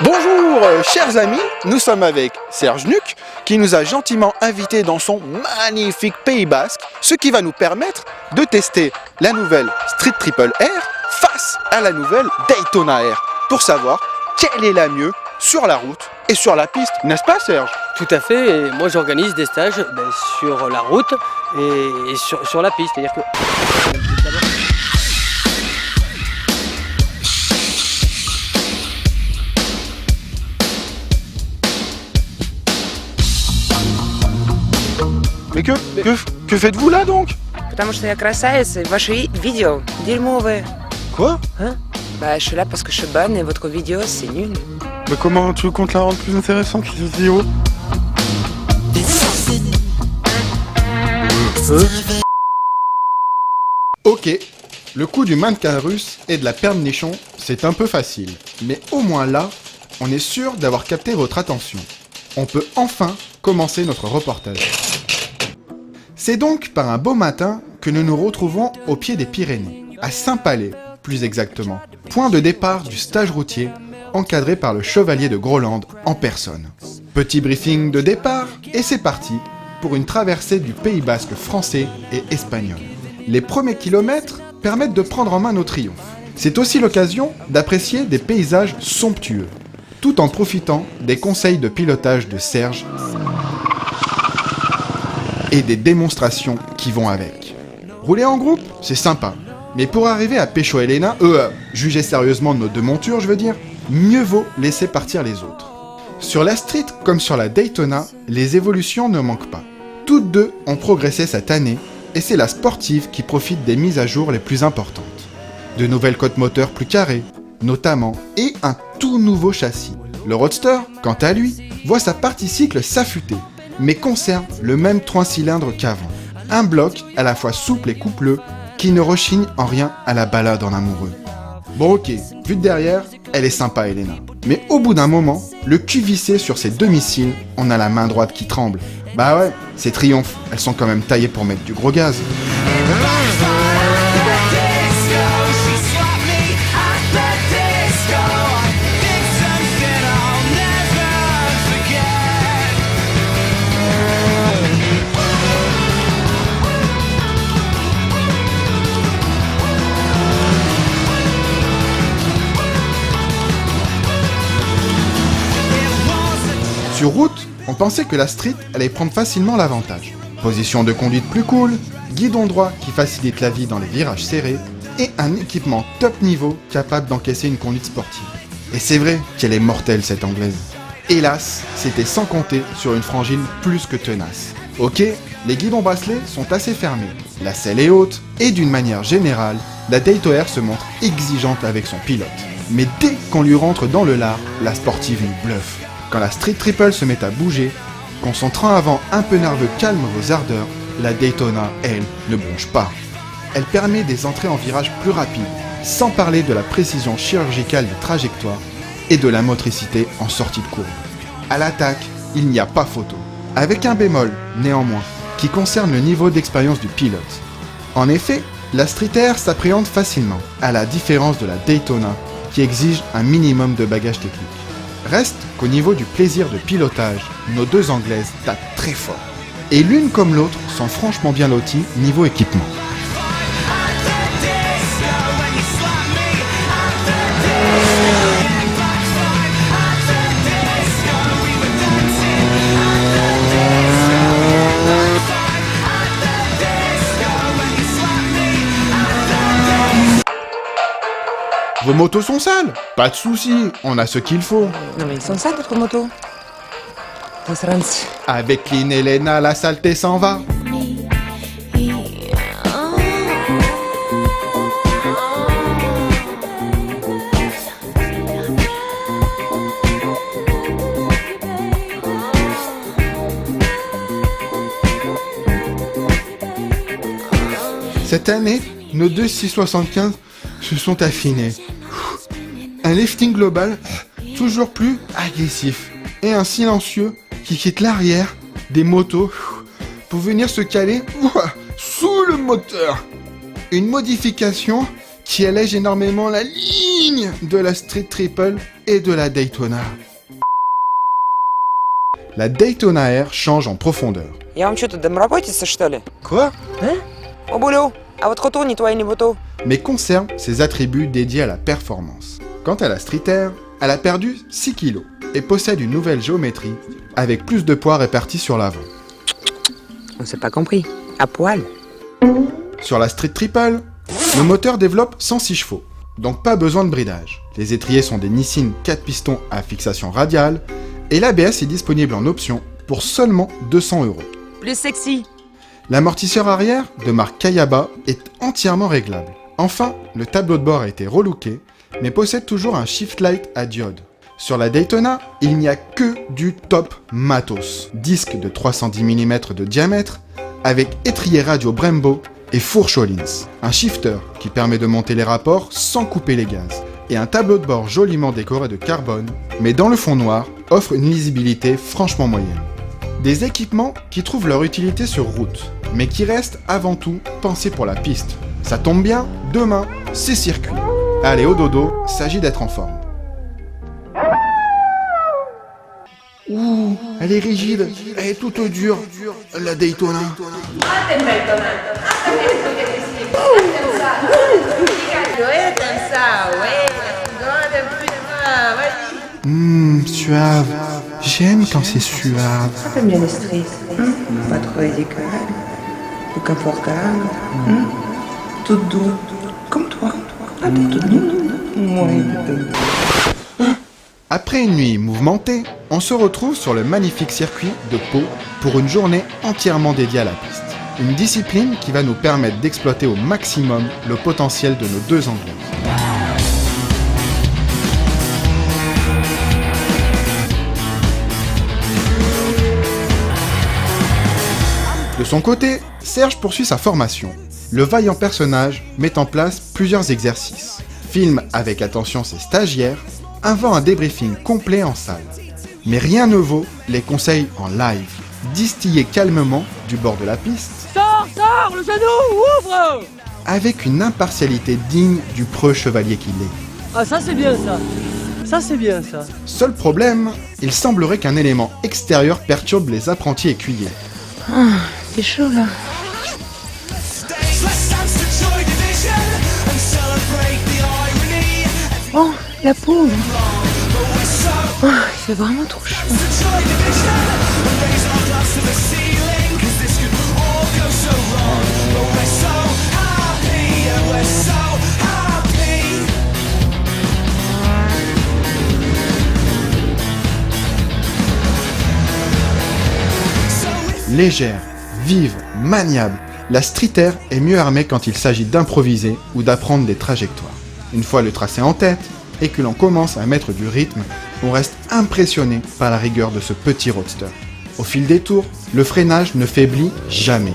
Bonjour chers amis, nous sommes avec Serge Nuc qui nous a gentiment invités dans son magnifique Pays Basque, ce qui va nous permettre de tester la nouvelle Street Triple R face à la nouvelle Daytona R pour savoir quelle est la mieux sur la route et sur la piste, n'est-ce pas Serge? Tout à fait, et moi j'organise des stages sur la route et sur la piste, c'est-à-dire que... Mais que faites-vous là donc? Потому что я красавица, и ваши видео дерьмовые. Quoi? Hein? Bah, je suis là parce que je suis bonne et votre vidéo, c'est nul. Mais comment tu comptes la rendre plus intéressante cette vidéo? Ok, le coup du mannequin russe et de la perle nichon, c'est un peu facile. Mais au moins là, on est sûr d'avoir capté votre attention. On peut enfin commencer notre reportage. C'est donc par un beau matin que nous nous retrouvons au pied des Pyrénées, à Saint-Palais, plus exactement. Point de départ du stage routier, encadré par le chevalier de Groland en personne. Petit briefing de départ, et c'est parti pour une traversée du Pays Basque français et espagnol. Les premiers kilomètres permettent de prendre en main nos triomphes. C'est aussi l'occasion d'apprécier des paysages somptueux, tout en profitant des conseils de pilotage de Serge et des démonstrations qui vont avec. Rouler en groupe, c'est sympa, mais pour arriver à Pécho Elena, juger sérieusement de nos deux montures, je veux dire, mieux vaut laisser partir les autres. Sur la Street comme sur la Daytona, les évolutions ne manquent pas. Toutes deux ont progressé cette année, et c'est la sportive qui profite des mises à jour les plus importantes. De nouvelles côtes moteurs plus carrées, notamment, et un tout nouveau châssis. Le Roadster, quant à lui, voit sa partie cycle s'affûter, mais conserve le même 3 cylindres qu'avant. Un bloc à la fois souple et coupleux, qui ne rechigne en rien à la balade en amoureux. Bon ok, vue de derrière, elle est sympa Elena. Mais au bout d'un moment, le cul vissé sur ses demi-cils, on a la main droite qui tremble. Bah ouais, ces triomphes, elles sont quand même taillées pour mettre du gros gaz. Sur route, on pensait que la Street allait prendre facilement l'avantage. Position de conduite plus cool, guidon droit qui facilite la vie dans les virages serrés, et un équipement top niveau capable d'encaisser une conduite sportive. Et c'est vrai qu'elle est mortelle cette anglaise. Hélas, c'était sans compter sur une frangine plus que tenace. Ok, les guidons bracelets sont assez fermés, la selle est haute, et d'une manière générale, la Daytona R se montre exigeante avec son pilote. Mais dès qu'on lui rentre dans le lard, la sportive nous bluffe. Quand la Street Triple se met à bouger, quand son train avant un peu nerveux calme vos ardeurs, la Daytona, elle, ne bronche pas. Elle permet des entrées en virage plus rapides, sans parler de la précision chirurgicale des trajectoires et de la motricité en sortie de courbe. À l'attaque, il n'y a pas photo. Avec un bémol, néanmoins, qui concerne le niveau d'expérience du pilote. En effet, la Street R s'appréhende facilement, à la différence de la Daytona, qui exige un minimum de bagages techniques. Reste qu'au niveau du plaisir de pilotage, nos deux Anglaises tapent très fort. Et l'une comme l'autre sont franchement bien loties niveau équipement. Vos motos sont sales? Pas de soucis, on a ce qu'il faut. Non mais ils sont sales votre moto. Avec Lynn et Elena, la saleté s'en va. Cette année, nos deux 675 se sont affinés. Un lifting global toujours plus agressif et un silencieux qui quittent l'arrière des motos pour venir se caler sous le moteur. Une modification qui allège énormément la ligne de la Street Triple et de la Daytona. La Daytona R change en profondeur. Я вам что, тут домработица, что ли? Quoi? Hein? О, Булю, а вот хото не твои, не буту. Mais conserve ses attributs dédiés à la performance. Quant à la Street Air, elle a perdu 6 kg et possède une nouvelle géométrie avec plus de poids répartis sur l'avant. On s'est pas compris. À poil. Sur la Street Triple, le moteur développe 106 chevaux, donc pas besoin de bridage. Les étriers sont des Nissin 4 pistons à fixation radiale et l'ABS est disponible en option pour seulement 200 €. Plus sexy. L'amortisseur arrière de marque Kayaba est entièrement réglable. Enfin, le tableau de bord a été relooké, mais possède toujours un shift light à diode. Sur la Daytona, il n'y a que du top matos. Disque de 310 mm de diamètre, avec étrier radio Brembo et fourche Öhlins. Un shifter qui permet de monter les rapports sans couper les gaz. Et un tableau de bord joliment décoré de carbone, mais dans le fond noir, offre une lisibilité franchement moyenne. Des équipements qui trouvent leur utilité sur route, mais qui restent avant tout pensés pour la piste. Ça tombe bien, demain, c'est circuit. Allez, au dodo, s'agit d'être en forme. Ouh, elle est rigide, elle est toute dure, la Daytona. Suave. J'aime quand c'est suave. T'aimes bien les streets, pas trop radical, ou confortable, tout doux, comme toi. Ah, t'es tout doux. Oui, Après une nuit mouvementée, on se retrouve sur le magnifique circuit de Pau pour une journée entièrement dédiée à la piste. Une discipline qui va nous permettre d'exploiter au maximum le potentiel de nos deux Anglaises. De son côté, Serge poursuit sa formation. Le vaillant personnage met en place plusieurs exercices, filme avec attention ses stagiaires, invente un débriefing complet en salle. Mais rien ne vaut les conseils en live, distillés calmement du bord de la piste. Sors, le genou, ouvre! Avec une impartialité digne du preux chevalier qu'il est. Ah, ça c'est bien ça. Ça c'est bien ça. Seul problème, il semblerait qu'un élément extérieur perturbe les apprentis écuyers. c'est chaud là. Oh, la pauvre. Oh, il fait vraiment trop chaud. Légère, vive, maniable, la Street Air est mieux armée quand il s'agit d'improviser ou d'apprendre des trajectoires. Une fois le tracé en tête et que l'on commence à mettre du rythme, on reste impressionné par la rigueur de ce petit roadster. Au fil des tours, le freinage ne faiblit jamais.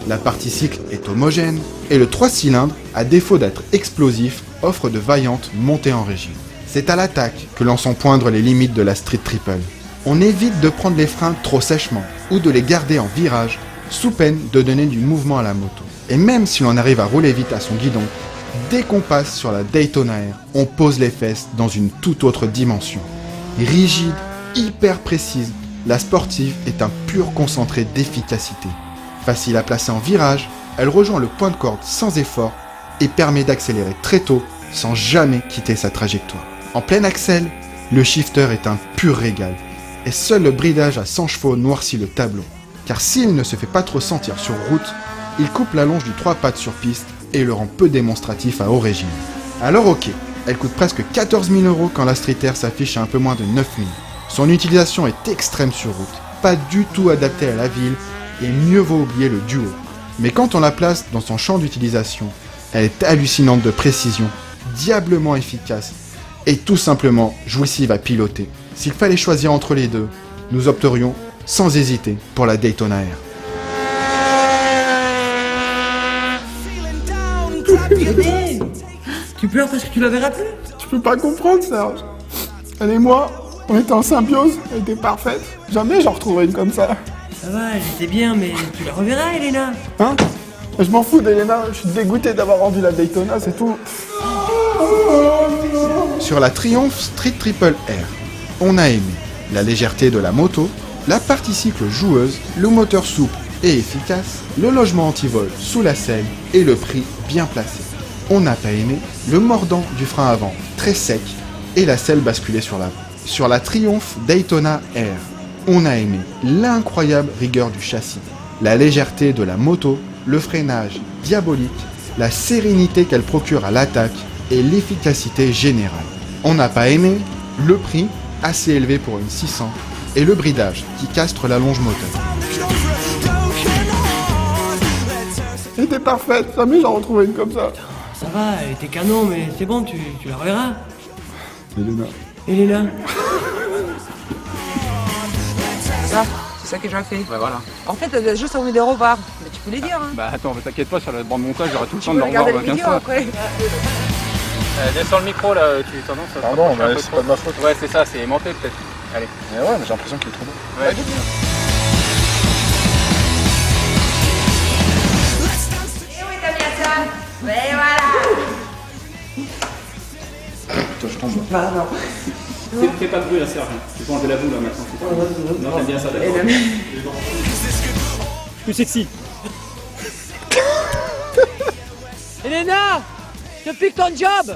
La partie cycle est homogène et le 3 cylindres, à défaut d'être explosif, offre de vaillantes montées en régime. C'est à l'attaque que l'on sent poindre les limites de la Street Triple. On évite de prendre les freins trop sèchement ou de les garder en virage, sous peine de donner du mouvement à la moto. Et même si l'on arrive à rouler vite à son guidon, dès qu'on passe sur la Daytona R, on pose les fesses dans une toute autre dimension. Rigide, hyper précise, la sportive est un pur concentré d'efficacité. Facile à placer en virage, elle rejoint le point de corde sans effort et permet d'accélérer très tôt sans jamais quitter sa trajectoire. En plein accel, le shifter est un pur régal. Et seul le bridage à 100 chevaux noircit le tableau. Car s'il ne se fait pas trop sentir sur route, il coupe la longe du 3 pattes sur piste et le rend peu démonstratif à haut régime. Alors ok, elle coûte presque 14 000 € quand la Street Air s'affiche à un peu moins de 9 000. Son utilisation est extrême sur route, pas du tout adaptée à la ville et mieux vaut oublier le duo. Mais quand on la place dans son champ d'utilisation, elle est hallucinante de précision, diablement efficace et tout simplement jouissive à piloter. S'il fallait choisir entre les deux, nous opterions sans hésiter pour la Daytona R. Tu pleures parce que tu la verras plus? Je peux pas comprendre, Serge. Elle et moi, On était en symbiose, elle était parfaite. Jamais j'en retrouverai une comme ça. Ça va, elle était bien, mais tu la reverras, Elena. Hein? Je m'en fous d'Elena, je suis dégoûté d'avoir rendu la Daytona, c'est tout. Sur la Triumph Street Triple R, on a aimé la légèreté de la moto, la partie cycle joueuse, le moteur souple et efficace, le logement anti-vol sous la selle et le prix bien placé. On n'a pas aimé le mordant du frein avant très sec et la selle basculée sur l'avant. Sur la Triumph Daytona R, on a aimé l'incroyable rigueur du châssis, la légèreté de la moto, le freinage diabolique, la sérénité qu'elle procure à l'attaque et l'efficacité générale. On n'a pas aimé le prix assez élevé pour une 600 et le bridage qui castre la longe moteur. Elle était parfaite, jamais j'en retrouvais une comme ça. Ça va, elle était canon, mais c'est bon, tu la reverras. Elena. Ça, c'est ça que j'ai fait. Ouais, voilà. En fait, elle a juste envie de revoir. Mais tu peux les dire, hein. Bah attends, mais t'inquiète pas, sur la bande montage, j'aurai tout le Tu temps peux de le revoir regarder la 15 vidéo fois. après. Descends le micro là, tu tendance à... Pardon, mais c'est pas de ma faute. Ouais, c'est ça, c'est aimanté peut-être. Allez. Mais ouais, mais j'ai l'impression qu'il est trop beau. Ouais. Toi, je tombe. Bah non. Fais pas de bruit là, Serge. Tu peux enlever la boule là maintenant. Non, t'aimes bien ça d'accord. Plus sexy. Elena, je pique ton job.